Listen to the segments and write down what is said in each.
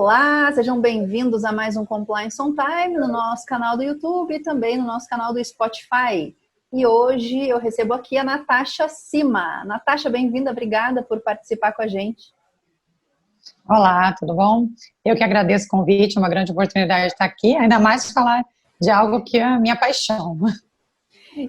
Olá, sejam bem-vindos a mais um Compliance on Time no nosso canal do YouTube e também no nosso canal do Spotify. E hoje eu recebo aqui a Natasha Cima. Natasha, bem-vinda, obrigada por participar com a gente. Olá, tudo bom? Eu que agradeço o convite, uma grande oportunidade de estar aqui, ainda mais falar de algo que é a minha paixão.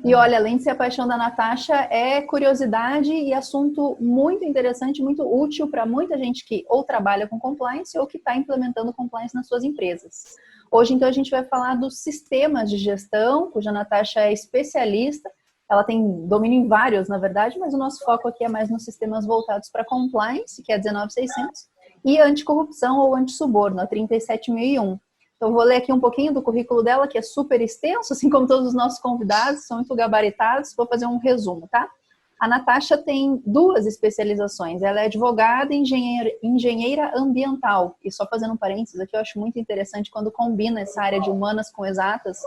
E olha, além de ser a paixão da Natasha, é curiosidade e assunto muito interessante, muito útil para muita gente que ou trabalha com compliance ou que está implementando compliance nas suas empresas. Hoje, então, a gente vai falar dos sistemas de gestão, cuja Natasha é especialista. Ela tem domínio em vários, na verdade, mas o nosso foco aqui é mais nos sistemas voltados para compliance, que é 19600, e anticorrupção ou antissuborno, a 37001. Então, vou ler aqui um pouquinho do currículo dela, que é super extenso, assim como todos os nossos convidados, são muito gabaritados. Vou fazer um resumo, tá? A Natasha tem duas especializações. Ela é advogada e engenheira ambiental. E só fazendo um parênteses aqui, eu acho muito interessante quando combina essa área de humanas com exatas,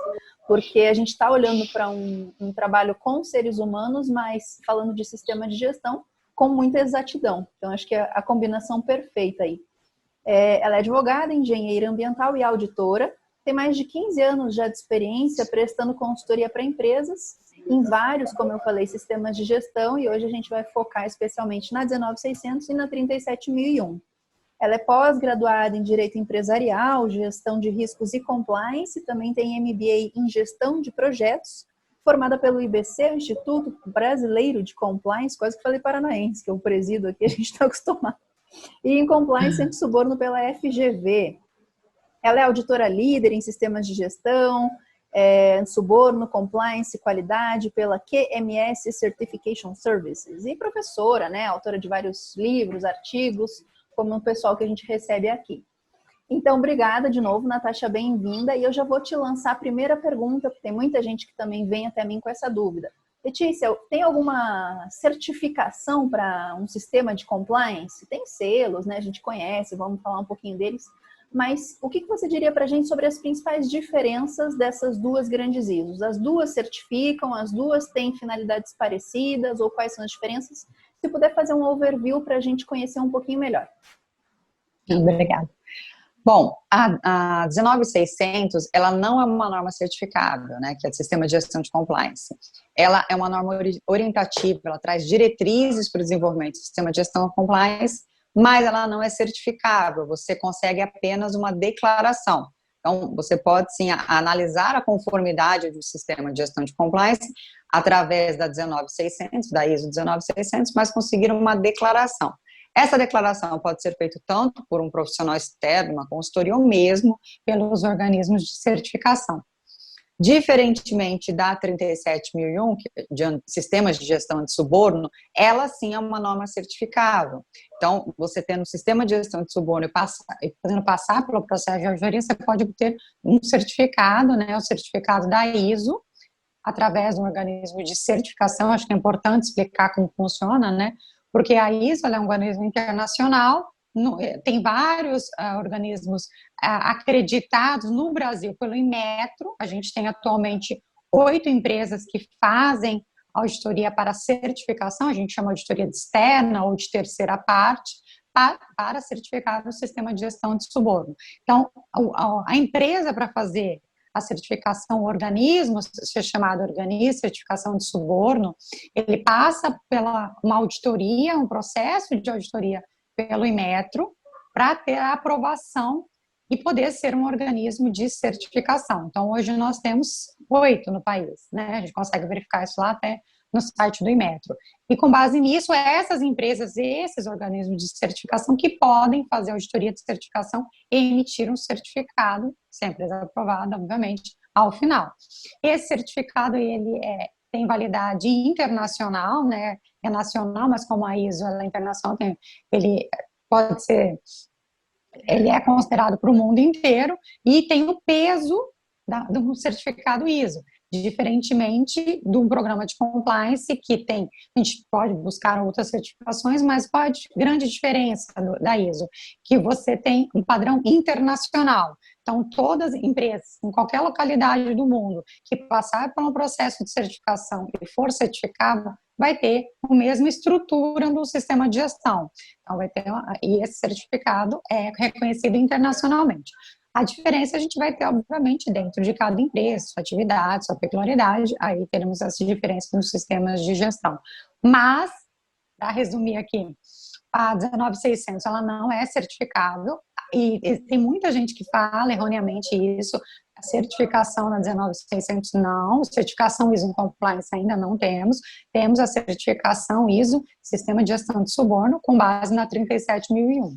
porque a gente está olhando para um trabalho com seres humanos, mas falando de sistema de gestão, com muita exatidão. Então, acho que é a combinação perfeita aí. Ela é advogada, engenheira ambiental e auditora, tem mais de 15 anos já de experiência prestando consultoria para empresas, em vários, como eu falei, sistemas de gestão, e hoje a gente vai focar especialmente na 19600 e na 37001. Ela é pós-graduada em Direito Empresarial, Gestão de Riscos e Compliance, também tem MBA em Gestão de Projetos, formada pelo IBC, o Instituto Brasileiro de Compliance, quase que falei paranaense, que eu presido aqui, a gente está acostumado. E em Compliance Antissuborno pela FGV. Ela é auditora líder em sistemas de gestão, suborno, compliance, qualidade pela QMS Certification Services. E professora, né, autora de vários livros, artigos, como o pessoal que a gente recebe aqui. Então, obrigada de novo, Natasha, bem-vinda. E eu já vou te lançar a primeira pergunta, porque tem muita gente que também vem até mim com essa dúvida. Letícia, tem alguma certificação para um sistema de compliance? Tem selos, né? A gente conhece, vamos falar um pouquinho deles. Mas o que você diria para a gente sobre as principais diferenças dessas duas grandes ISOs? As duas certificam, as duas têm finalidades parecidas, ou quais são as diferenças? Se puder fazer um overview para a gente conhecer um pouquinho melhor. Obrigada. Bom, a 19600, ela não é uma norma certificada, né, que é o Sistema de Gestão de Compliance. Ela é uma norma orientativa, ela traz diretrizes para o desenvolvimento do Sistema de Gestão de Compliance, mas ela não é certificável, você consegue apenas uma declaração. Então, você pode, sim, analisar a conformidade do Sistema de Gestão de Compliance através da 19600, da ISO 19600, mas conseguir uma declaração. Essa declaração pode ser feita tanto por um profissional externo, uma consultoria, ou mesmo pelos organismos de certificação. Diferentemente da 37001, de sistemas de gestão de suborno, ela sim é uma norma certificável. Então, você tendo um sistema de gestão de suborno e fazendo passar pelo processo de auditoria, você pode obter um certificado, né, o certificado da ISO, através de um organismo de certificação. Acho que é importante explicar como funciona, né? Porque a ISO é um organismo internacional, tem vários organismos acreditados no Brasil pelo Inmetro. A gente tem atualmente 8 empresas que fazem auditoria para certificação, a gente chama de auditoria externa ou de terceira parte, para certificar o sistema de gestão de suborno. Então, a empresa, para fazer a certificação, o organismo, chamado organismo, certificação de suborno, ele passa pela uma auditoria, um processo de auditoria pelo Inmetro, para ter a aprovação e poder ser um organismo de certificação. Então, hoje nós temos 8 no país, né? A gente consegue verificar isso lá até no site do Inmetro. E com base nisso, essas empresas e esses organismos de certificação que podem fazer auditoria de certificação e emitir um certificado, se a empresa é aprovada, obviamente, ao final. Esse certificado, ele tem validade internacional, né? É nacional, mas como a ISO ela é internacional, ele pode ser, ele é considerado para o mundo inteiro e tem o peso do certificado ISO, diferentemente de um programa de compliance que tem, a gente pode buscar outras certificações, mas grande diferença da ISO, que você tem um padrão internacional. Então, todas as empresas, em qualquer localidade do mundo, que passar por um processo de certificação e for certificado, vai ter a mesma estrutura do sistema de gestão. Então, e esse certificado é reconhecido internacionalmente. A diferença a gente vai ter, obviamente, dentro de cada empresa, sua atividade, sua peculiaridade, aí teremos essa diferença nos sistemas de gestão. Mas, para resumir aqui, a 19600 ela não é certificável, e tem muita gente que fala erroneamente isso, a certificação na 19600 não, certificação ISO em Compliance ainda não temos a certificação ISO, Sistema de Gestão de Suborno, com base na 37001.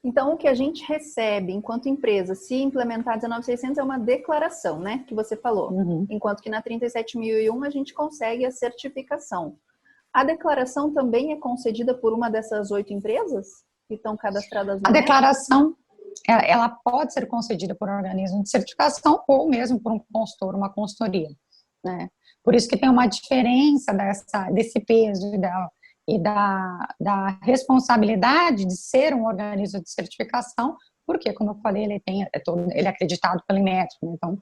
Então, o que a gente recebe enquanto empresa, se implementar a 19600, é uma declaração, né, que você falou. Enquanto que na 37001 a gente consegue a certificação. A declaração também é concedida por uma dessas 8 empresas que estão cadastradas no A declaração, ela pode ser concedida por um organismo de certificação ou mesmo por um consultor, uma consultoria, né? Por isso que tem uma diferença desse peso e da responsabilidade de ser um organismo de certificação, porque, como eu falei, ele é acreditado pelo Inmetro, né? Então,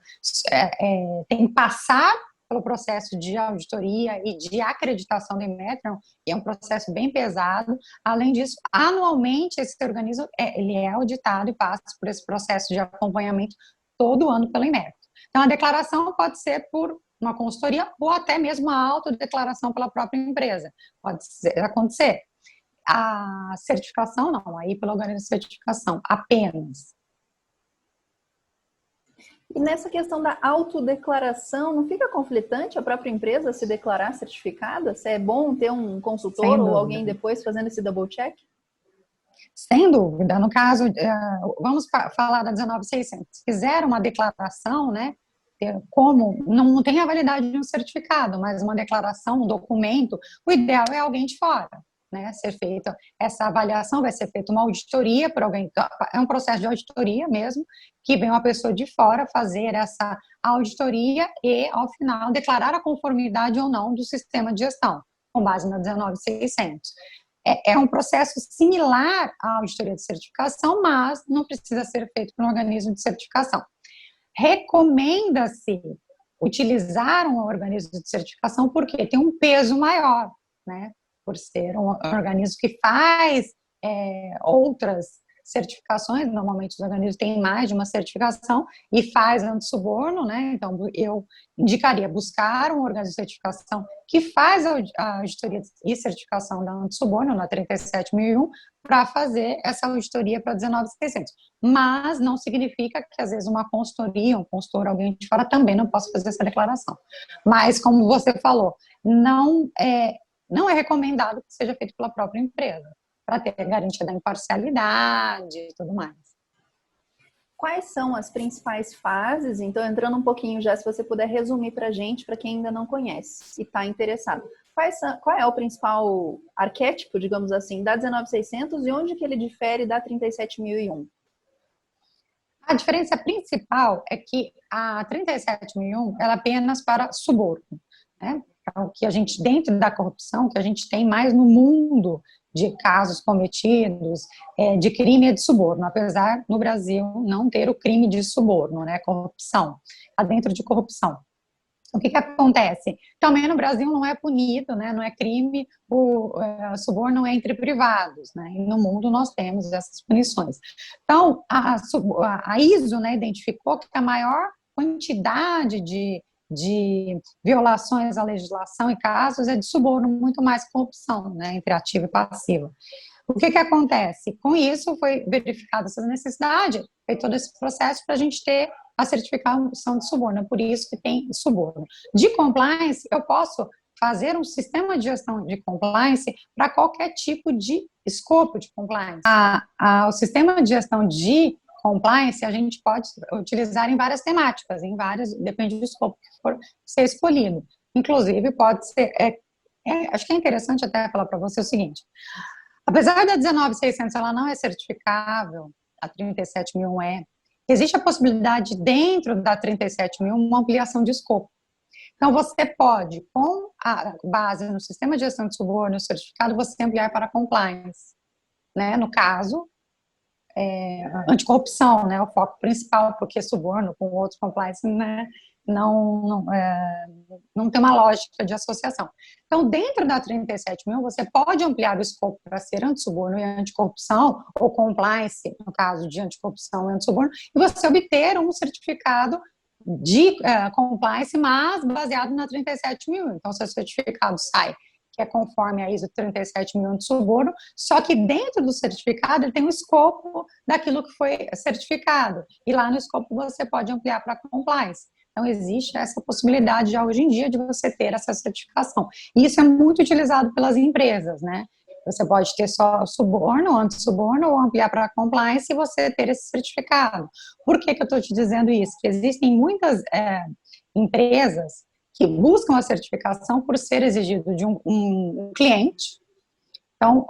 tem que passar pelo processo de auditoria e de acreditação do Inmetro, e é um processo bem pesado. Além disso, anualmente, esse organismo ele é auditado e passa por esse processo de acompanhamento todo ano pelo Inmetro. Então, a declaração pode ser por uma consultoria ou até mesmo a autodeclaração pela própria empresa. Pode acontecer. A certificação, não, aí pelo organismo de certificação, apenas. E nessa questão da autodeclaração, não fica conflitante a própria empresa se declarar certificada? Se é bom ter um consultor ou alguém depois fazendo esse double check? Sem dúvida. No caso, vamos falar da 19600. Se fizer uma declaração, né, como não tem a validade de um certificado, mas uma declaração, um documento, o ideal é alguém de fora, né, ser feita essa avaliação, vai ser feita uma auditoria por alguém, é um processo de auditoria mesmo, que vem uma pessoa de fora fazer essa auditoria e, ao final, declarar a conformidade ou não do sistema de gestão, com base na 19600. É um processo similar à auditoria de certificação, mas não precisa ser feito por um organismo de certificação. Recomenda-se utilizar um organismo de certificação porque tem um peso maior, né? Por ser um organismo que faz outras certificações, normalmente os organismos têm mais de uma certificação e faz anti-suborno, né? Então, eu indicaria buscar um organismo de certificação que faz a auditoria e certificação da anti-suborno, na 37001, para fazer essa auditoria para 19600. Mas não significa que, às vezes, uma consultoria, um consultor, alguém de fora, também não possa fazer essa declaração. Mas, como você falou, não é recomendado que seja feito pela própria empresa, para ter a garantia da imparcialidade e tudo mais. Quais são as principais fases? Então, entrando um pouquinho já, se você puder resumir para a gente, para quem ainda não conhece e está interessado. Qual é o principal arquétipo, digamos assim, da 19600 e onde que ele difere da 37001? A diferença principal é que a 37001 ela é apenas para suborno, né? O que a gente, dentro da corrupção, que a gente tem mais no mundo de casos cometidos, de crime de suborno, apesar no Brasil não ter o crime de suborno, né, corrupção, está dentro de corrupção. O que acontece? Também no Brasil não é punido, né, não é crime, o suborno é entre privados, né, e no mundo nós temos essas punições. Então, a ISO, né, identificou que a maior quantidade de violações à legislação e casos é de suborno, muito mais corrupção, né, entre ativo e passivo. O que acontece? Com isso, foi verificada essa necessidade, foi todo esse processo para a gente ter a certificação de suborno, é por isso que tem suborno. De compliance, eu posso fazer um sistema de gestão de compliance para qualquer tipo de escopo de compliance. O sistema de gestão de compliance a gente pode utilizar em várias temáticas, depende do escopo que for ser escolhido. Inclusive, pode ser, acho que é interessante até falar para você o seguinte, apesar da 19600 ela não é certificável, a 37001 existe a possibilidade dentro da 37001 uma ampliação de escopo. Então, você pode, com a base no sistema de gestão de suborno certificado, você ampliar para compliance, né? No caso, anticorrupção, né, o foco principal, porque suborno com outros compliance, né, não tem uma lógica de associação. Então, dentro da 37.000, você pode ampliar o escopo para ser antissuborno e anticorrupção, ou compliance, no caso de anticorrupção e antissuborno, e você obter um certificado de compliance, mas baseado na 37.000. Então, seu certificado sai, que é conforme a ISO 37.000 antissuborno, só que dentro do certificado ele tem um escopo daquilo que foi certificado, e lá no escopo você pode ampliar para compliance. Então, existe essa possibilidade já hoje em dia de você ter essa certificação. E isso é muito utilizado pelas empresas, né? Você pode ter só suborno, anti-suborno, ou ampliar para compliance e você ter esse certificado. Por que eu estou te dizendo isso? Porque existem muitas empresas que buscam a certificação por ser exigido de um cliente. Então,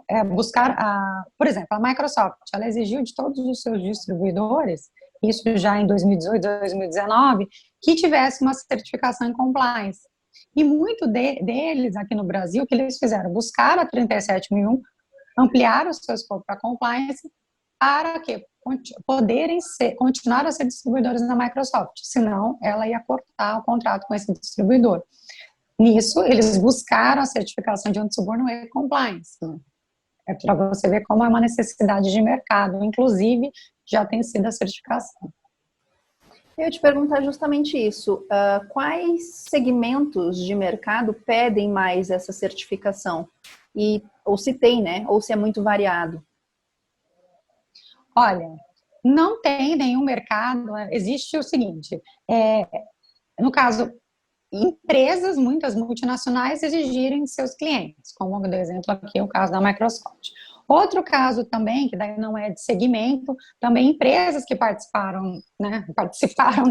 por exemplo, a Microsoft, ela exigiu de todos os seus distribuidores, isso já em 2018, 2019, que tivesse uma certificação em compliance. E muito deles aqui no Brasil, o que eles fizeram? Buscaram a 37.001, ampliaram o seu escopo para compliance, para que poderem continuar a ser distribuidores da Microsoft, senão ela ia cortar o contrato com esse distribuidor. Nisso, eles buscaram a certificação de anti-suborno e compliance. É para você ver como é uma necessidade de mercado, inclusive já tem sido a certificação. Eu ia te perguntar justamente isso. Quais segmentos de mercado pedem mais essa certificação? Ou se tem, né? Ou se é muito variado? Olha, não tem nenhum mercado. Existe o seguinte, no caso, empresas, muitas multinacionais, exigirem de seus clientes, como eu dei exemplo aqui, o caso da Microsoft. Outro caso também, que daí não é de segmento, também empresas que participaram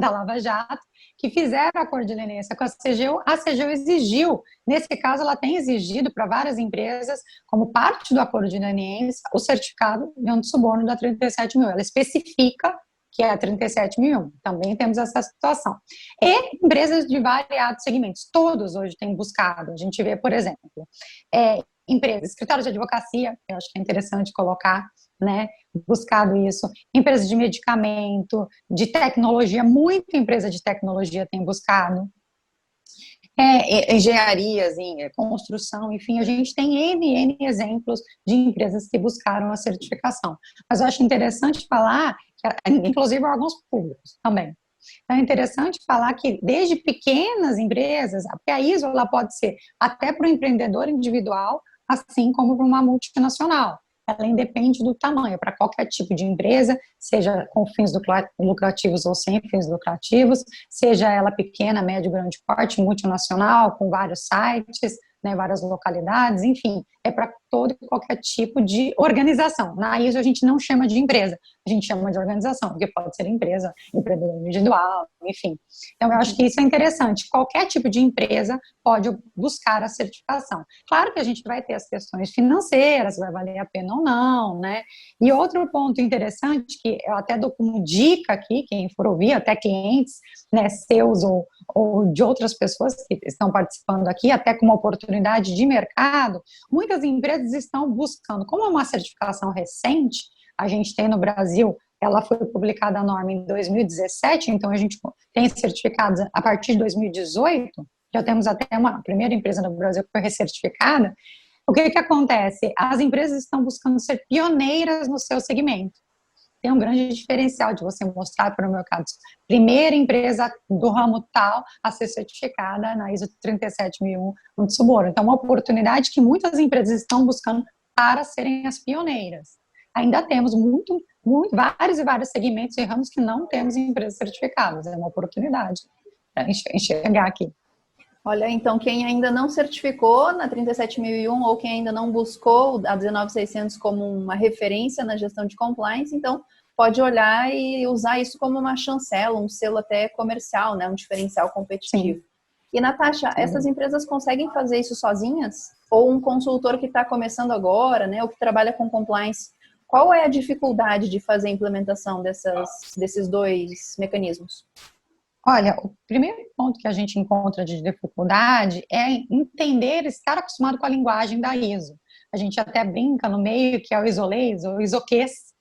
da Lava Jato, que fizeram acordo de leniência com a CGU exigiu, nesse caso ela tem exigido para várias empresas, como parte do acordo de leniência, o certificado de antissuborno da 37.000, ela especifica que é a 37.001. Também temos essa situação. E empresas de variados segmentos, todos hoje têm buscado. A gente vê, por exemplo, empresas, escritórios de advocacia, eu acho que é interessante colocar, né, buscado isso, empresas de medicamento, de tecnologia, muita empresa de tecnologia tem buscado, engenharias, construção, enfim, a gente tem N exemplos de empresas que buscaram a certificação. Mas eu acho interessante falar, inclusive órgãos públicos também. Então, é interessante falar que desde pequenas empresas, porque a ISO ela pode ser até para o empreendedor individual, assim como para uma multinacional. Ela independe do tamanho, para qualquer tipo de empresa, seja com fins lucrativos ou sem fins lucrativos, seja ela pequena, médio, grande porte, multinacional, com vários sites, né, várias localidades, enfim, é para todo e qualquer tipo de organização. Na ISO a gente não chama de empresa, a gente chama de organização, porque pode ser empresa, empreendedor individual, enfim. Então, eu acho que isso é interessante. Qualquer tipo de empresa pode buscar a certificação. Claro que a gente vai ter as questões financeiras, vai valer a pena ou não, né? E outro ponto interessante, que eu até dou como dica aqui, quem for ouvir, até clientes, né, seus ou de outras pessoas que estão participando aqui, até como oportunidade de mercado, muitas empresas estão buscando, como é uma certificação recente, a gente tem no Brasil, ela foi publicada a norma em 2017, então a gente tem certificados a partir de 2018, já temos até uma primeira empresa no Brasil que foi recertificada. O que acontece? As empresas estão buscando ser pioneiras no seu segmento. Tem um grande diferencial de você mostrar para o mercado, primeira empresa do ramo tal a ser certificada na ISO 37.001 antissuborno. Então, uma oportunidade que muitas empresas estão buscando para serem as pioneiras. Ainda temos vários segmentos e ramos que não temos empresas certificadas. É uma oportunidade para enxergar aqui. Olha, então, quem ainda não certificou na 37.001 ou quem ainda não buscou a 19.600 como uma referência na gestão de compliance, então pode olhar e usar isso como uma chancela, um selo até comercial, né, um diferencial competitivo. Sim. E, Natasha, essas empresas conseguem fazer isso sozinhas? Ou um consultor que está começando agora, né, ou que trabalha com compliance, qual é a dificuldade de fazer a implementação desses dois mecanismos? Olha, o primeiro ponto que a gente encontra de dificuldade é entender, estar acostumado com a linguagem da ISO. A gente até brinca no meio que é o isolês ou isoquês,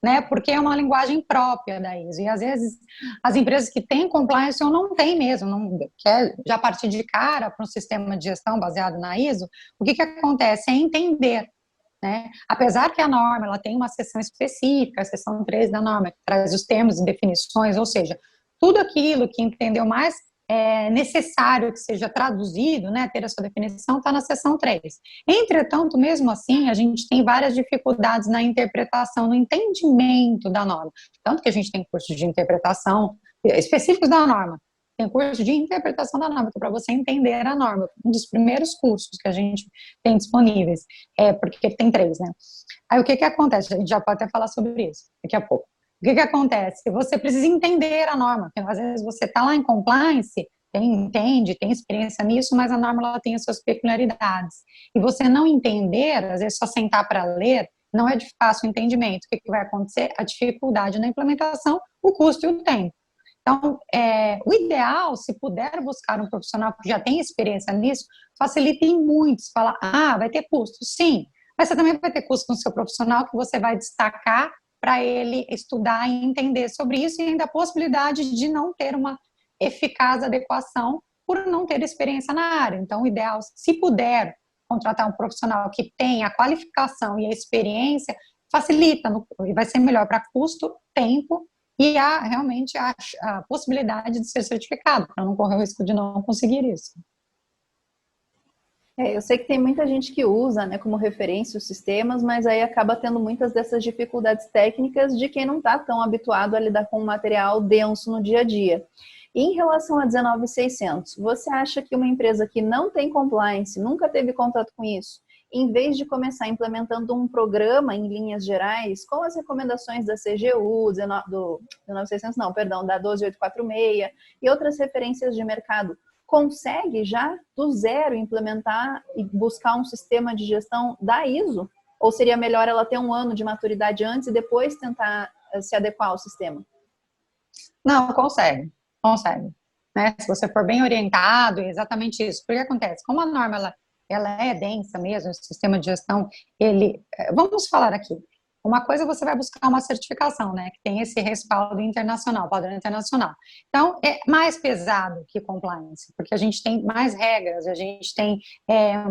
né? Porque é uma linguagem própria da ISO. E às vezes as empresas que têm compliance ou não têm mesmo, não quer já partir de cara para um sistema de gestão baseado na ISO, o que acontece? É entender, né? Apesar que a norma ela tem uma seção específica, a seção 3 da norma, que traz os termos e definições, ou seja, tudo aquilo que entendeu mais necessário que seja traduzido, né, ter a sua definição, está na seção 3. Entretanto, mesmo assim, a gente tem várias dificuldades na interpretação, no entendimento da norma. Tanto que a gente tem cursos de interpretação específicos da norma, tem curso de interpretação da norma, que é para você entender a norma, um dos primeiros cursos que a gente tem disponíveis, porque tem 3, né? Aí o que acontece? A gente já pode até falar sobre isso daqui a pouco. O que acontece? Você precisa entender a norma, porque às vezes você está lá em compliance, entende, tem experiência nisso, mas a norma ela tem as suas peculiaridades. E você não entender, às vezes só sentar para ler, não é de fácil entendimento. O que vai acontecer? A dificuldade na implementação, o custo e o tempo. Então, o ideal, se puder buscar um profissional que já tem experiência nisso, facilita em muitos. Fala, vai ter custo? Sim, mas você também vai ter custo no seu profissional que você vai destacar para ele estudar e entender sobre isso, e ainda a possibilidade de não ter uma eficaz adequação por não ter experiência na área. Então, o ideal, se puder contratar um profissional que tenha a qualificação e a experiência, facilita, e vai ser melhor para custo, tempo e realmente a possibilidade de ser certificado, para não correr o risco de não conseguir isso. Eu sei que tem muita gente que usa, né, como referência os sistemas, mas aí acaba tendo muitas dessas dificuldades técnicas de quem não está tão habituado a lidar com um material denso no dia a dia. E em relação a 19600, você acha que uma empresa que não tem compliance, nunca teve contato com isso, em vez de começar implementando um programa em linhas gerais, com as recomendações da CGU, do 19600, não, perdão, da 12846 e outras referências de mercado, consegue já do zero implementar e buscar um sistema de gestão da ISO? Ou seria melhor ela ter um ano de maturidade antes e depois tentar se adequar ao sistema? Não, consegue. Né? Se você for bem orientado, é exatamente isso. Porque acontece, como a norma ela é densa mesmo, o sistema de gestão, vamos falar aqui, uma coisa você vai buscar uma certificação, né, que tem esse respaldo internacional, padrão internacional. Então, é mais pesado que compliance, porque a gente tem mais regras, a gente tem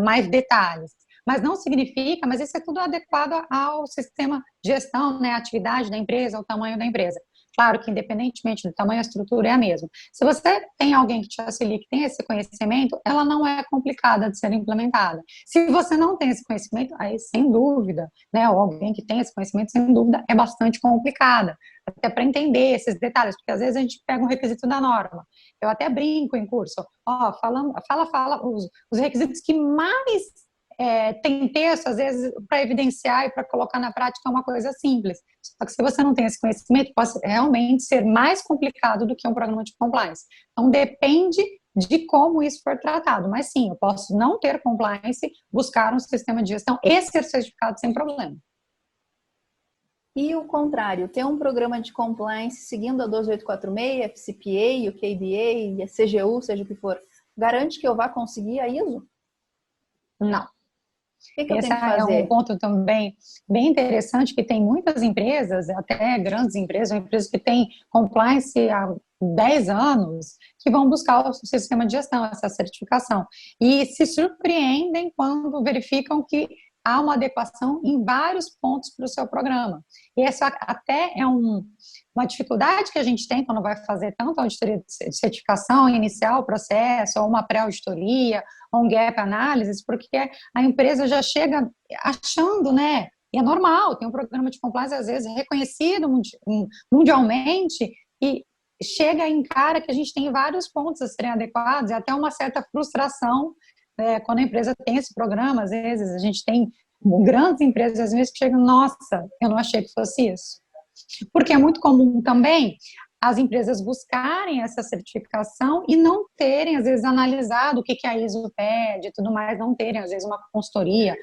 mais detalhes. Mas não significa, mas isso é tudo adequado ao sistema de gestão, né, a atividade da empresa, ao tamanho da empresa. Claro que, independentemente do tamanho, a estrutura é a mesma. Se você tem alguém que te auxilie, que tem esse conhecimento, ela não é complicada de ser implementada. Se você não tem esse conhecimento, aí, sem dúvida, né, ou alguém que tem esse conhecimento, sem dúvida, é bastante complicada, até para entender esses detalhes, porque às vezes a gente pega um requisito da norma. Eu até brinco em curso, fala os requisitos que mais tem texto, às vezes, para evidenciar e para colocar na prática é uma coisa simples. Só que se você não tem esse conhecimento, pode realmente ser mais complicado do que um programa de compliance. Então, depende de como isso for tratado. Mas sim, eu posso não ter compliance, buscar um sistema de gestão e ser certificado sem problema. E o contrário, ter um programa de compliance seguindo a 12846, a FCPA, o KBA, a CGU, seja o que for, garante que eu vá conseguir a ISO? Não. O que eu Esse tenho que fazer? É um ponto também bem interessante, que tem muitas empresas, até grandes empresas que têm compliance há 10 anos, que vão buscar o sistema de gestão, essa certificação, e se surpreendem quando verificam que há uma adequação em vários pontos para o seu programa. E essa até é uma dificuldade que a gente tem quando vai fazer tanto a auditoria de certificação inicial, processo, ou uma pré-auditoria, ou um gap analysis, porque a empresa já chega achando, né, e é normal, tem um programa de compliance, às vezes, reconhecido mundialmente, e chega em cara que a gente tem vários pontos a serem adequados, e até uma certa frustração quando a empresa tem esse programa. Às vezes a gente tem grandes empresas, às vezes, que chegam, nossa, eu não achei que fosse isso. Porque é muito comum também as empresas buscarem essa certificação e não terem, às vezes, analisado o que a ISO pede e tudo mais, não terem, às vezes, uma consultoria,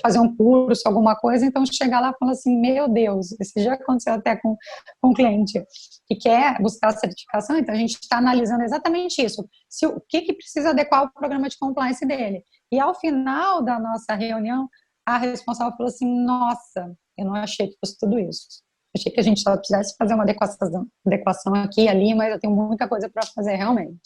fazer um curso, alguma coisa, então chegar lá e falar assim, meu Deus, isso já aconteceu até com um cliente que quer buscar a certificação, então a gente está analisando exatamente isso, o que precisa adequar o programa de compliance dele. E ao final da nossa reunião, a responsável falou assim, nossa, eu não achei que fosse tudo isso. Achei que a gente só precisasse fazer uma adequação aqui e ali, mas eu tenho muita coisa para fazer realmente.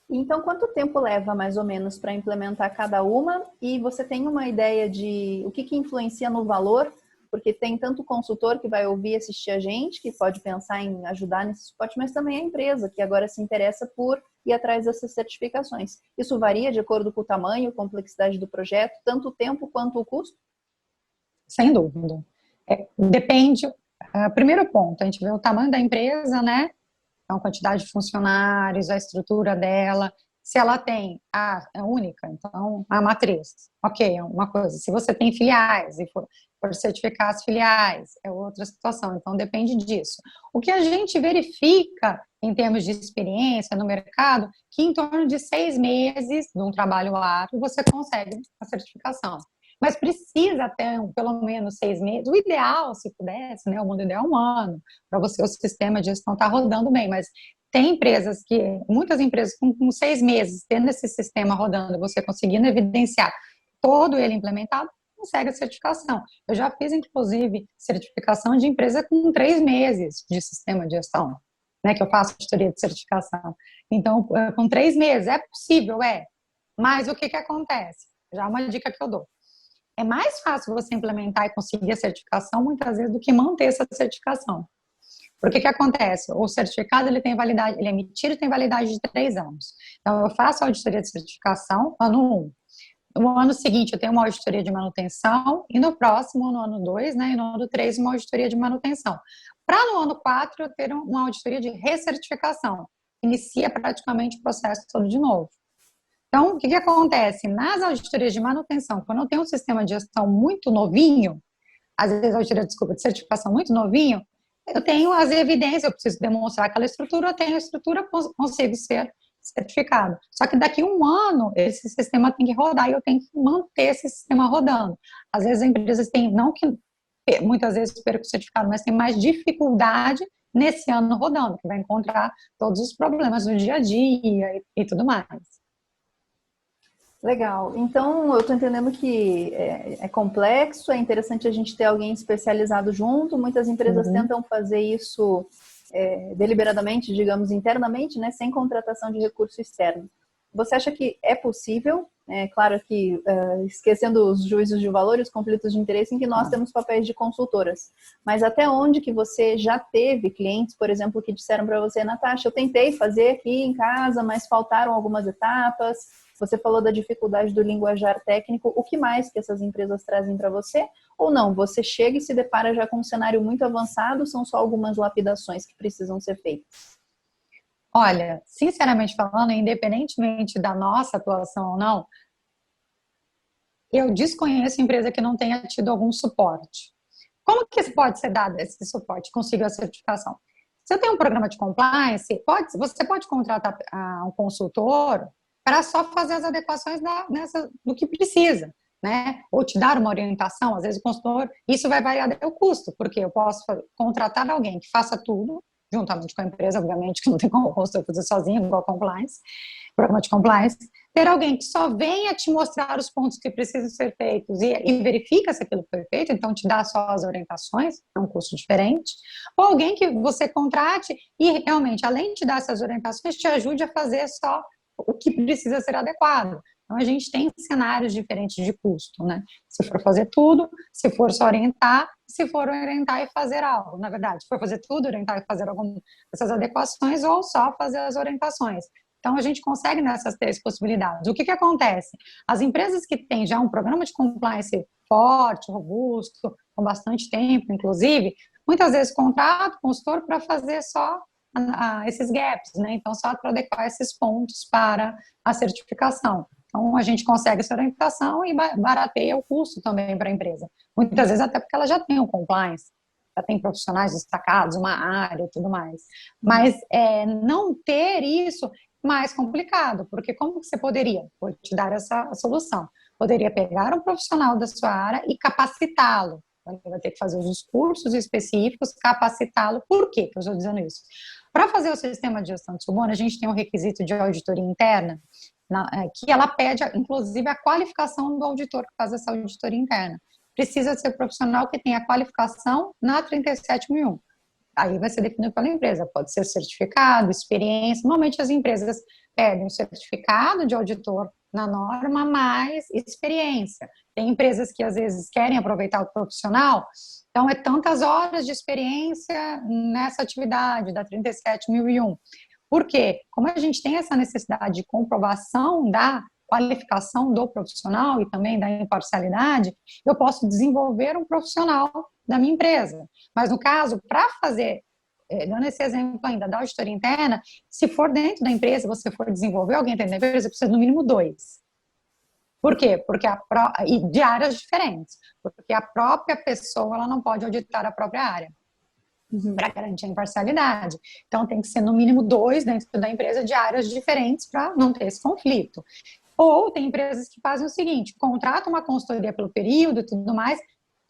Então, quanto tempo leva, mais ou menos, para implementar cada uma? E você tem uma ideia de o que influencia no valor? Porque tem tanto consultor que vai ouvir e assistir a gente, que pode pensar em ajudar nesse suporte, mas também a empresa, que agora se interessa por ir atrás dessas certificações. Isso varia de acordo com o tamanho, complexidade do projeto, tanto o tempo quanto o custo? Sem dúvida. Depende. Primeiro ponto, a gente vê o tamanho da empresa, né? Então, a quantidade de funcionários, a estrutura dela. Se ela tem é única, então a matriz. Ok, é uma coisa. Se você tem filiais e for certificar as filiais, é outra situação. Então, depende disso. O que a gente verifica em termos de experiência no mercado, que em torno de 6 meses de um trabalho árduo, você consegue a certificação. Mas precisa ter pelo menos 6 meses. O ideal, se pudesse, né? O mundo ideal é 1 ano, para você o sistema de gestão estar rodando bem. Mas tem empresas muitas empresas com 6 meses, tendo esse sistema rodando, você conseguindo evidenciar todo ele implementado, consegue a certificação. Eu já fiz, inclusive, certificação de empresa com 3 meses de sistema de gestão, né? Que eu faço auditoria de certificação. Então, com 3 meses, é possível, Mas o que acontece? Já é uma dica que eu dou. É mais fácil você implementar e conseguir a certificação, muitas vezes, do que manter essa certificação. Porque que acontece? O certificado, ele tem validade, ele é emitido e tem validade de 3 anos. Então, eu faço a auditoria de certificação, ano 1. No ano seguinte, eu tenho uma auditoria de manutenção, e no próximo, no ano 2, né, e no ano 3, uma auditoria de manutenção. Para no ano 4, eu ter uma auditoria de recertificação. Inicia praticamente o processo todo de novo. Então, o que acontece? Nas auditorias de manutenção, quando eu tenho um sistema de gestão muito novinho, às vezes a auditoria, de certificação muito novinho, eu tenho as evidências, eu preciso demonstrar aquela estrutura, eu tenho a estrutura, consigo ser certificado. Só que daqui a 1 ano, esse sistema tem que rodar e eu tenho que manter esse sistema rodando. Às vezes as empresas têm, não que muitas vezes perco o certificado, mas tem mais dificuldade nesse ano rodando, que vai encontrar todos os problemas do dia a dia e tudo mais. Legal. Então, eu estou entendendo que é complexo, é interessante a gente ter alguém especializado junto. Muitas empresas tentam fazer isso deliberadamente, digamos, internamente, né, sem contratação de recurso externo. Você acha que é possível? Claro que esquecendo os juízos de valor e os conflitos de interesse em que nós temos papéis de consultoras. Mas até onde que você já teve clientes, por exemplo, que disseram para você, Natasha, eu tentei fazer aqui em casa, mas faltaram algumas etapas. Você falou da dificuldade do linguajar técnico. O que mais que essas empresas trazem para você? Ou não? Você chega e se depara já com um cenário muito avançado, são só algumas lapidações que precisam ser feitas? Olha, sinceramente falando, independentemente da nossa atuação ou não, eu desconheço empresa que não tenha tido algum suporte. Como que pode ser dado esse suporte? Conseguir a certificação. Se eu tenho um programa de compliance, você pode contratar um consultor para só fazer as adequações do que precisa, né? Ou te dar uma orientação, às vezes o consultor, isso vai variar do custo, porque eu posso contratar alguém que faça tudo, juntamente com a empresa, obviamente, que não tem como o consultor fazer sozinho, igual compliance, programa de compliance, ter alguém que só venha te mostrar os pontos que precisam ser feitos e verifica se aquilo foi feito, então te dá só as orientações, é um custo diferente, ou alguém que você contrate e realmente, além de dar essas orientações, te ajude a fazer só o que precisa ser adequado. Então, a gente tem cenários diferentes de custo, né? Se for fazer tudo, se for só orientar, se for orientar e fazer algo, na verdade, se for fazer tudo, orientar e fazer algumas dessas adequações, ou só fazer as orientações. Então, a gente consegue nessas 3 possibilidades. O que acontece? As empresas que têm já um programa de compliance forte, robusto, com bastante tempo, inclusive, muitas vezes contratam o consultor para fazer só esses gaps, né? Então, só para adequar esses pontos para a certificação. Então, a gente consegue essa orientação e barateia o custo também para a empresa. Muitas vezes até porque ela já tem um compliance, já tem profissionais destacados, uma área e tudo mais. Mas não ter isso mais complicado, porque como que você poderia? Vou te dar essa solução. Poderia pegar um profissional da sua área e capacitá-lo. Ele vai ter que fazer os cursos específicos, capacitá-lo. Por quê que eu estou dizendo isso? Para fazer o sistema de gestão de suborno, a gente tem um requisito de auditoria interna, que ela pede, inclusive, a qualificação do auditor que faz essa auditoria interna. precisa ser profissional que tenha qualificação na 37001. Aí vai ser definido pela empresa, pode ser certificado, experiência. Normalmente as empresas pedem um certificado de auditor na norma, mais experiência. Tem empresas que às vezes querem aproveitar o profissional, então é tantas horas de experiência nessa atividade da 37001. Por quê? Como a gente tem essa necessidade de comprovação da qualificação do profissional e também da imparcialidade, eu posso desenvolver um profissional da minha empresa. Mas no caso, para fazer, dando esse exemplo ainda da auditoria interna, se for dentro da empresa, você for desenvolver alguém dentro da empresa, precisa no mínimo 2. Por quê? Porque e de áreas diferentes. Porque a própria pessoa ela não pode auditar a própria área. Para garantir a imparcialidade. Então, tem que ser no mínimo 2 dentro da empresa de áreas diferentes para não ter esse conflito. Ou tem empresas que fazem o seguinte, contrata uma consultoria pelo período e tudo mais,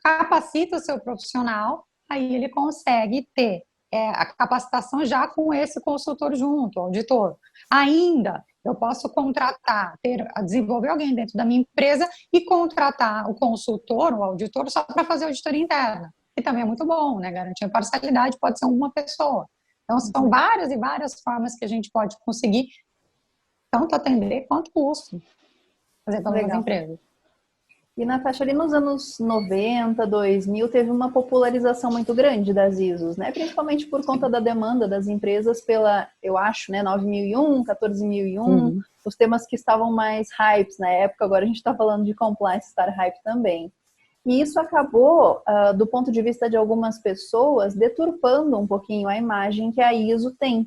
capacita o seu profissional, aí ele consegue ter a capacitação já com esse consultor junto, o auditor. Ainda, eu posso contratar, desenvolver alguém dentro da minha empresa e contratar o consultor, o auditor, só para fazer auditoria interna. E também é muito bom, né? Garantir a imparcialidade pode ser uma pessoa. Então, são várias e várias formas que a gente pode conseguir tanto atender quanto custo fazer pelas empresas. E, Natasha, ali nos anos 90, 2000, teve uma popularização muito grande das ISOs, né? Principalmente por conta da demanda das empresas pela, eu acho, né, 9001, 14001, os temas que estavam mais hypes na época. Agora a gente está falando de compliance estar hype também. E isso acabou, do ponto de vista de algumas pessoas, deturpando um pouquinho a imagem que a ISO tem.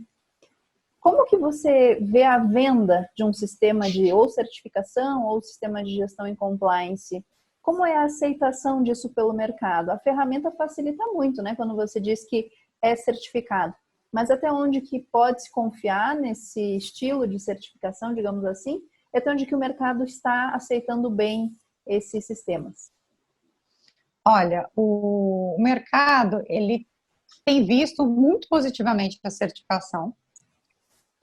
Como que você vê a venda de um sistema de ou certificação ou sistema de gestão em compliance? Como é a aceitação disso pelo mercado? A ferramenta facilita muito, né? Quando você diz que é certificado. Mas até onde que pode se confiar nesse estilo de certificação, digamos assim? Até onde que o mercado está aceitando bem esses sistemas? Olha, o mercado, ele tem visto muito positivamente a certificação,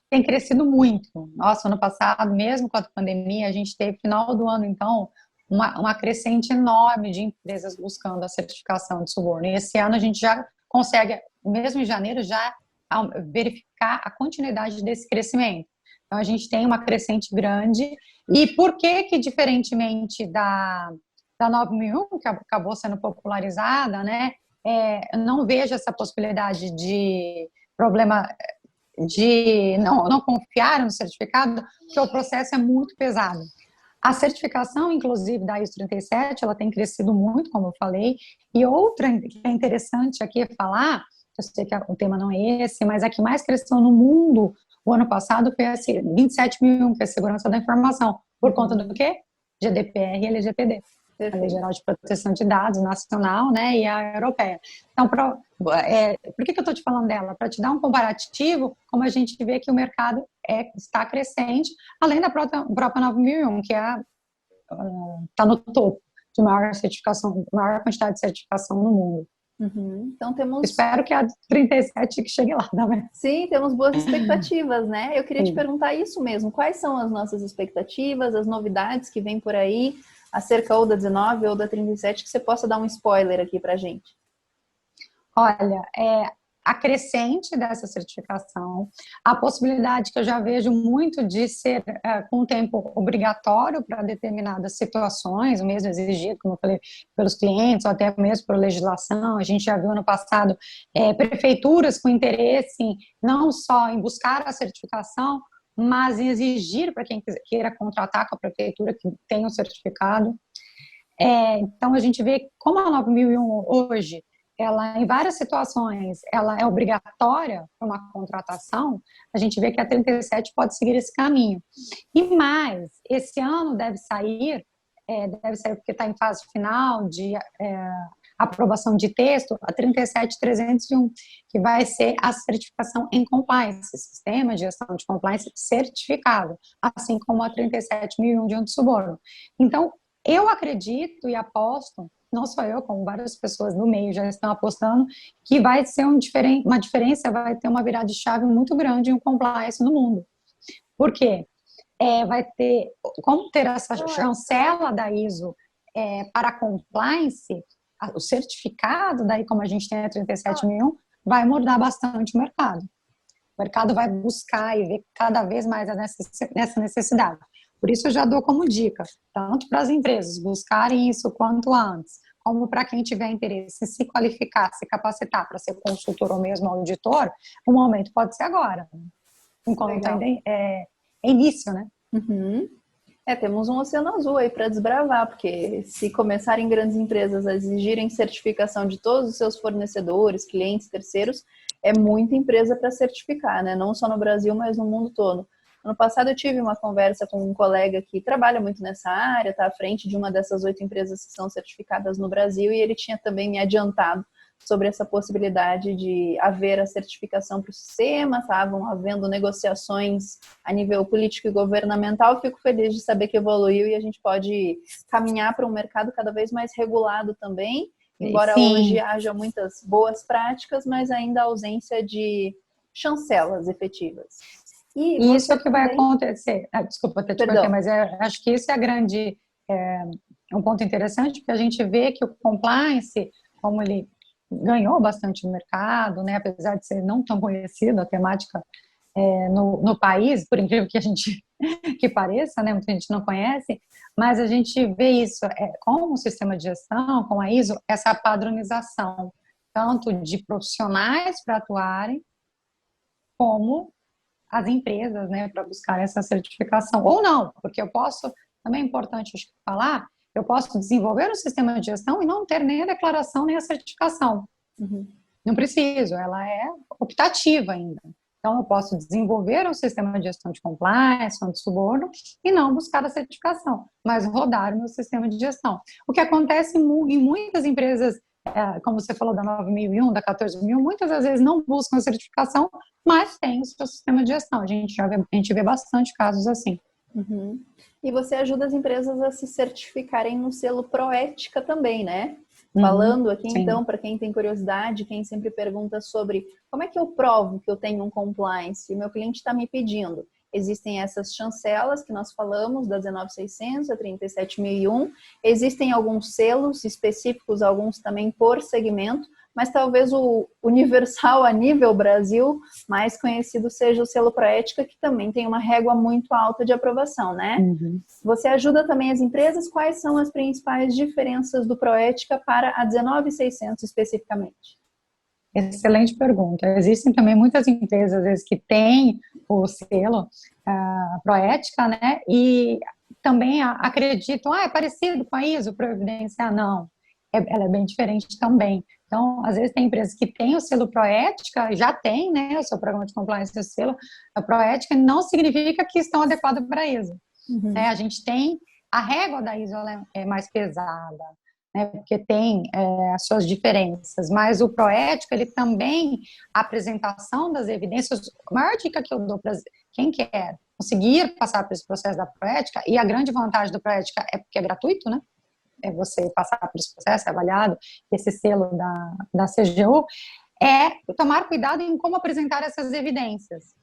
tem crescido muito. Nossa, ano passado, mesmo com a pandemia, a gente teve, final do ano, então, uma crescente enorme de empresas buscando a certificação de suborno. E esse ano a gente já consegue, mesmo em janeiro, já verificar a continuidade desse crescimento. Então, a gente tem uma crescente grande. E por que diferentemente da 9001, que acabou sendo popularizada, né, eu não vejo essa possibilidade de problema de não confiar no certificado, porque o processo é muito pesado. A certificação, inclusive, da ISO 37, ela tem crescido muito, como eu falei, e outra que é interessante aqui falar, eu sei que o tema não é esse, mas a que mais cresceu no mundo o ano passado foi a 27001, que é a segurança da informação, por conta do quê? GDPR e LGPD. A Lei Geral de Proteção de Dados nacional, né, e a europeia. Então, por que eu estou te falando dela? Para te dar um comparativo, como a gente vê que o mercado está crescente, além da própria 9001, que está no topo de maior certificação, maior quantidade de certificação no mundo. Então temos... Espero que a 37 que chegue lá também. Sim, temos boas expectativas, né? Eu queria te perguntar isso mesmo. Quais são as nossas expectativas, as novidades que vêm por aí, acerca ou da 19 ou da 37, que você possa dar um spoiler aqui pra gente? Olha, a crescente dessa certificação, a possibilidade que eu já vejo muito de ser com tempo obrigatório para determinadas situações, o mesmo exigido, como eu falei, pelos clientes, ou até mesmo por legislação. A gente já viu no passado prefeituras com interesse não só em buscar a certificação, mas em exigir para quem queira contratar com a prefeitura que tenha um certificado. Então, a gente vê como a 9001 hoje, ela, em várias situações, ela é obrigatória para uma contratação, a gente vê que a 37 pode seguir esse caminho. E mais, esse ano deve sair porque está em fase final de aprovação de texto, a 37301, que vai ser a certificação em compliance, sistema de gestão de compliance certificado, assim como a 37001 de antissuborno. Então, eu acredito e aposto, não só eu, como várias pessoas no meio já estão apostando, que vai ser uma diferença, vai ter uma virada de chave muito grande em um compliance no mundo. Por quê? Vai ter, como ter essa chancela da ISO para compliance, o certificado, daí como a gente tem a 37001, vai mudar bastante o mercado. O mercado vai buscar e ver cada vez mais essa necessidade. Por isso eu já dou como dica, tanto para as empresas buscarem isso quanto antes, como para quem tiver interesse em se qualificar, se capacitar para ser consultor ou mesmo auditor, o momento pode ser agora, enquanto ainda é início, né? Uhum. Temos um oceano azul aí para desbravar, porque se começarem grandes empresas a exigirem certificação de todos os seus fornecedores, clientes, terceiros, é muita empresa para certificar, né? Não só no Brasil, mas no mundo todo. Ano passado eu tive uma conversa com um colega que trabalha muito nessa área, está à frente de uma dessas 8 empresas que são certificadas no Brasil, e ele tinha também me adiantado sobre essa possibilidade de haver a certificação para o sistema, estavam havendo negociações a nível político e governamental. Fico feliz de saber que evoluiu e a gente pode caminhar para um mercado cada vez mais regulado também, embora Sim. hoje haja muitas boas práticas, mas ainda a ausência de chancelas efetivas. E isso é o que vai acontecer. Desculpa ter te cortado, mas acho que isso é um ponto interessante, porque a gente vê que o compliance, como ele ganhou bastante no mercado, né, apesar de ser não tão conhecido a temática no país, por incrível que a gente que pareça, né, muita gente não conhece, mas a gente vê isso com o sistema de gestão, com a ISO, essa padronização, tanto de profissionais para atuarem, como as empresas, né, para buscar essa certificação. Ou não, porque eu posso, também é importante falar, eu posso desenvolver um sistema de gestão e não ter nem a declaração nem a certificação. Uhum. Não preciso, ela é optativa ainda. Então, eu posso desenvolver um sistema de gestão de compliance, de suborno, e não buscar a certificação, mas rodar o meu sistema de gestão. O que acontece em muitas empresas, como você falou da 9001, da 14000, muitas das vezes não buscam a certificação, mas tem o seu sistema de gestão. A gente vê bastante casos assim. Uhum. E você ajuda as empresas a se certificarem no selo Proética também, né? Falando aqui, sim. Então, para quem tem curiosidade, quem sempre pergunta sobre como é que eu provo que eu tenho um compliance e o meu cliente está me pedindo. Existem essas chancelas que nós falamos, da 19600, a 37001. Existem alguns selos específicos, alguns também por segmento, mas talvez o universal a nível Brasil mais conhecido seja o selo Proética, que também tem uma régua muito alta de aprovação, né? Uhum. Você ajuda também as empresas? Quais são as principais diferenças do Proética para a 19600 especificamente? Excelente pergunta. Existem também muitas empresas, às vezes, que têm o selo Proética, né? E também acreditam, é parecido com a ISO, Providência. Não, ela é bem diferente também. Então, às vezes, tem empresas que têm o selo Proética, já tem, né, o seu programa de compliance, o selo Proética, não significa que estão adequados para a ISO. Uhum. A gente tem, a régua da ISO é mais pesada, né, porque tem as suas diferenças, mas o Proética, ele também, a apresentação das evidências, a maior dica que eu dou para quem quer conseguir passar por esse processo da Proética, e a grande vantagem do Proética é porque é gratuito, né, é você passar por esse processo, é avaliado, esse selo da CGU, é tomar cuidado em como apresentar essas evidências.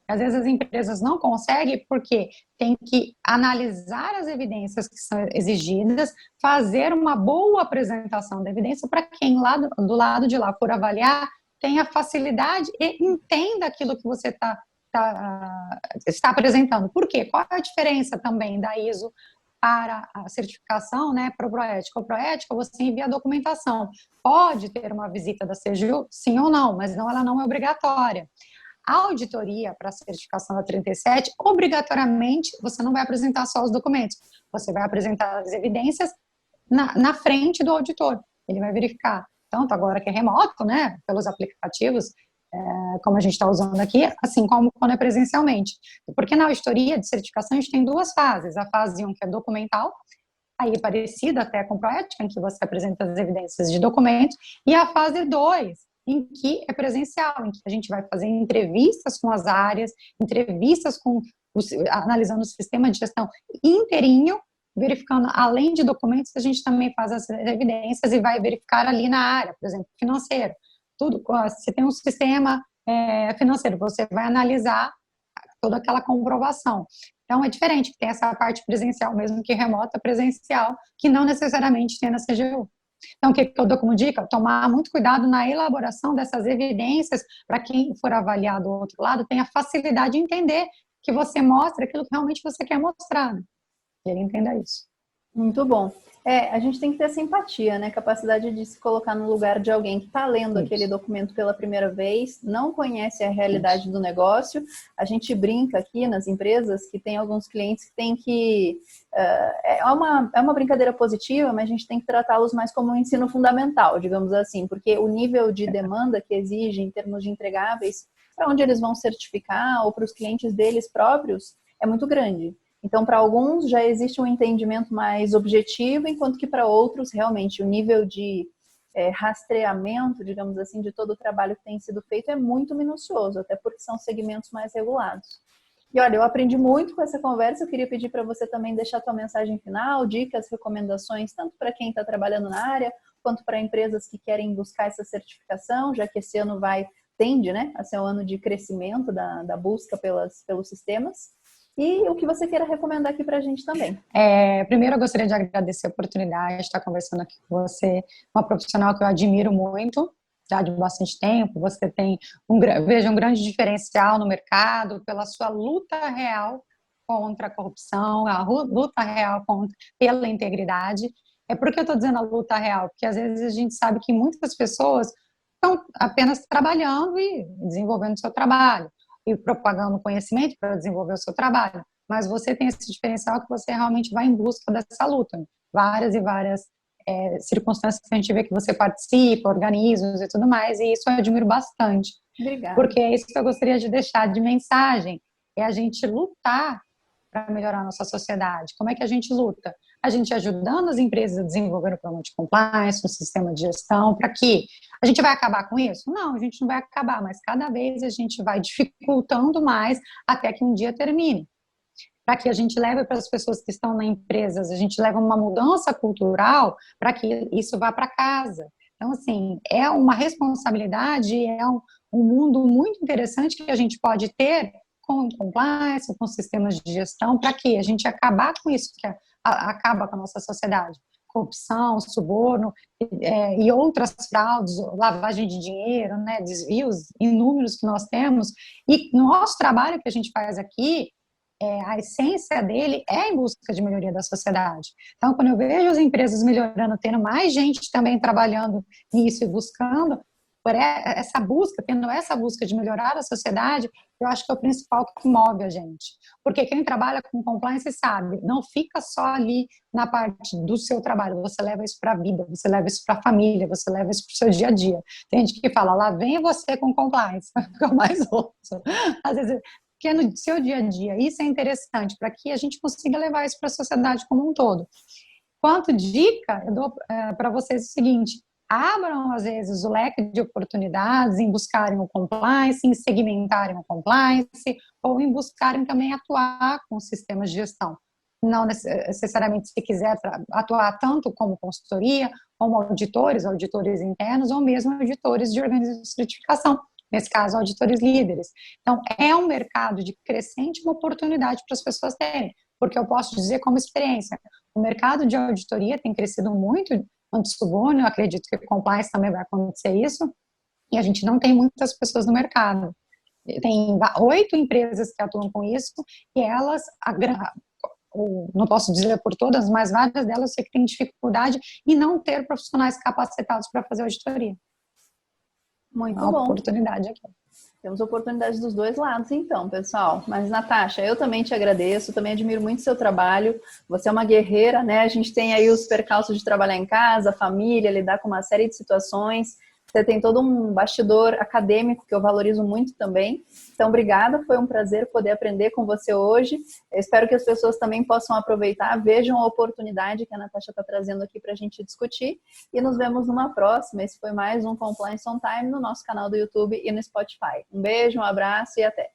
Às vezes as empresas não conseguem porque tem que analisar as evidências que são exigidas, fazer uma boa apresentação da evidência para quem lá do lado de lá for avaliar tenha facilidade e entenda aquilo que você está apresentando. Por quê? Qual é a diferença também da ISO para a certificação, né, para o Proética? O Proética, você envia a documentação. Pode ter uma visita da CGU, sim ou não, mas ela não é obrigatória. A auditoria para a certificação da 37, obrigatoriamente, você não vai apresentar só os documentos, você vai apresentar as evidências na frente do auditor. Ele vai verificar, tanto agora que é remoto, né, pelos aplicativos, como a gente está usando aqui, assim como quando é presencialmente. Porque na auditoria de certificação a gente tem duas fases, a fase 1, que é documental, aí é parecida até com a Proética, em que você apresenta as evidências de documentos, e a fase 2, em que é presencial, em que a gente vai fazer entrevistas com as áreas, entrevistas analisando o sistema de gestão inteirinho, verificando, além de documentos, a gente também faz as evidências e vai verificar ali na área, por exemplo, financeiro. Tudo, se tem um sistema financeiro, você vai analisar toda aquela comprovação. Então, é diferente, tem essa parte presencial mesmo que remota presencial, que não necessariamente tem na CGU. Então, o que eu dou como dica? Tomar muito cuidado na elaboração dessas evidências, para quem for avaliar do outro lado, tenha facilidade de entender que você mostra aquilo que realmente você quer mostrar, né? E ele entenda isso. Muito bom. A gente tem que ter essa empatia, né? Capacidade de se colocar no lugar de alguém que está lendo aquele documento pela primeira vez, não conhece a realidade do negócio. A gente brinca aqui nas empresas que tem alguns clientes que tem que... é uma brincadeira positiva, mas a gente tem que tratá-los mais como um ensino fundamental, digamos assim, porque o nível de demanda que exige em termos de entregáveis, para onde eles vão certificar ou para os clientes deles próprios, é muito grande. Então, para alguns já existe um entendimento mais objetivo, enquanto que para outros, realmente, o nível de rastreamento, digamos assim, de todo o trabalho que tem sido feito é muito minucioso, até porque são segmentos mais regulados. E olha, eu aprendi muito com essa conversa, eu queria pedir para você também deixar a tua mensagem final, dicas, recomendações, tanto para quem está trabalhando na área, quanto para empresas que querem buscar essa certificação, já que esse ano tende, né, a ser um ano de crescimento da busca pelos sistemas. E o que você queira recomendar aqui para a gente também. Primeiro, eu gostaria de agradecer a oportunidade de estar conversando aqui com você, uma profissional que eu admiro muito, já de bastante tempo. Você tem vejo um grande diferencial no mercado pela sua luta real contra a corrupção, a luta real pela integridade. Por que eu estou dizendo a luta real? Porque às vezes a gente sabe que muitas pessoas estão apenas trabalhando e desenvolvendo o seu trabalho e propagando conhecimento para desenvolver o seu trabalho, mas você tem esse diferencial que você realmente vai em busca dessa luta. Várias e várias circunstâncias que a gente vê que você participa, organismos e tudo mais, e isso eu admiro bastante. Obrigada. Porque é isso que eu gostaria de deixar de mensagem, é a gente lutar para melhorar a nossa sociedade. Como é que a gente luta? A gente ajudando as empresas a desenvolver o plano de compliance, um sistema de gestão, para que a gente vai acabar com isso? Não, a gente não vai acabar, mas cada vez a gente vai dificultando mais até que um dia termine. Para que a gente leve para as pessoas que estão nas empresas, a gente leva uma mudança cultural para que isso vá para casa. Então, assim, é uma responsabilidade, um mundo muito interessante que a gente pode ter com compliance, com sistemas de gestão, para que a gente acabar com isso que acaba com a nossa sociedade. Corrupção, suborno e outras fraudes, lavagem de dinheiro, né, desvios inúmeros que nós temos. E no nosso trabalho que a gente faz aqui, a essência dele é em busca de melhoria da sociedade. Então, quando eu vejo as empresas melhorando, tendo mais gente também trabalhando nisso e buscando, por tendo essa busca de melhorar a sociedade, eu acho que é o principal que move a gente. Porque quem trabalha com compliance sabe, não fica só ali na parte do seu trabalho, você leva isso para a vida, você leva isso para a família, você leva isso para o seu dia a dia. Tem gente que fala, lá vem você com compliance, fica mais ouço. Às vezes, que é no seu dia a dia. Isso é interessante para que a gente consiga levar isso para a sociedade como um todo. Quanto dica, eu dou para vocês o seguinte: abram, às vezes, o leque de oportunidades em buscarem o compliance, em segmentarem o compliance, ou em buscarem também atuar com sistemas de gestão. Não necessariamente se quiser atuar tanto como consultoria, como auditores internos, ou mesmo auditores de organismos de certificação. Nesse caso, auditores líderes. Então, é um mercado de crescente, uma oportunidade para as pessoas terem, porque eu posso dizer como experiência, o mercado de auditoria tem crescido muito anti-suborno, eu acredito que com compliance também vai acontecer isso, e a gente não tem muitas pessoas no mercado. Tem 8 empresas que atuam com isso, e elas, não posso dizer por todas, mas várias delas eu sei que têm dificuldade em não ter profissionais capacitados para fazer auditoria. Muito uma bom. Oportunidade aqui. Temos oportunidades dos dois lados, então, pessoal. Mas, Natasha, eu também te agradeço, também admiro muito o seu trabalho. Você é uma guerreira, né? A gente tem aí os percalços de trabalhar em casa, família, lidar com uma série de situações. Você tem todo um bastidor acadêmico que eu valorizo muito também. Então, obrigada, foi um prazer poder aprender com você hoje. Eu espero que as pessoas também possam aproveitar, vejam a oportunidade que a Natasha está trazendo aqui para a gente discutir. E nos vemos numa próxima. Esse foi mais um Compliance on Time no nosso canal do YouTube e no Spotify. Um beijo, um abraço e até!